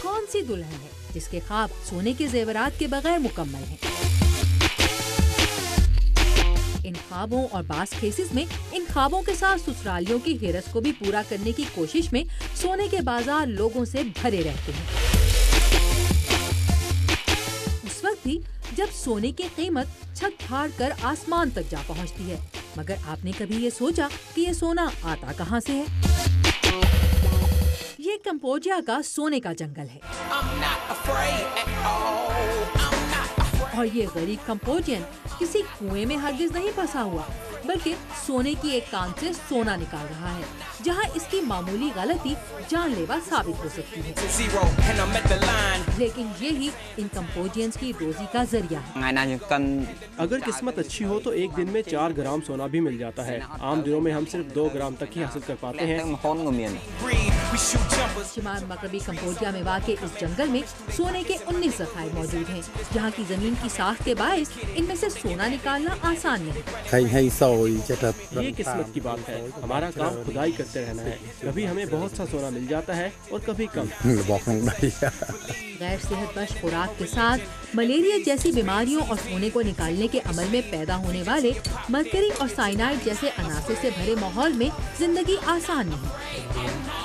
कौन सी दुल्हन है जिसके ख्वाब सोने के जेवरात के बगैर मुकम्मल हैं? इन ख्वाबों और बास केसेस में इन ख्वाबों के साथ ससुरालियों की हिरस को भी पूरा करने की कोशिश में सोने के बाजार लोगों से भरे रहते हैं। उस वक्त भी जब सोने की कीमत छत फाड़ कर आसमान तक जा पहुंचती है, मगर आपने कभी ये सोचा कि ये सोना आता कहां से है? ये कंबोडिया का सोने का जंगल है और ये गरीब कंबोडियन किसी कुएं में हरगिज नहीं फंसा हुआ, बल्कि सोने की एक कान से सोना निकाल रहा है, जहां इसकी मामूली गलती जानलेवा साबित हो सकती है। लेकिन यही इन कंबोडियंस की रोजी का जरिया है। अगर किस्मत अच्छी हो तो एक दिन में 4 ग्राम सोना भी मिल जाता है। आम दिनों में हम सिर्फ 2 ग्राम तक ही हासिल कर पाते हैं। शिमाल मगरबी कंबोडिया में वाक़ इस जंगल में सोने के 19 ज़खायर मौजूद हैं, जहाँ की जमीन की साख के बायस इनमें से सोना निकालना आसान नहीं। ये किस्मत की बात है। हमारा काम खुदाई करते रहना है। कभी हमें बहुत सा सोना मिल जाता है और कभी कम। गैर सेहत बख्श खुराक के साथ मलेरिया जैसी बीमारियों और सोने को निकालने के अमल में पैदा होने वाले मरकरी और साइनाइड जैसे अनासे से भरे माहौल में जिंदगी आसान नहीं।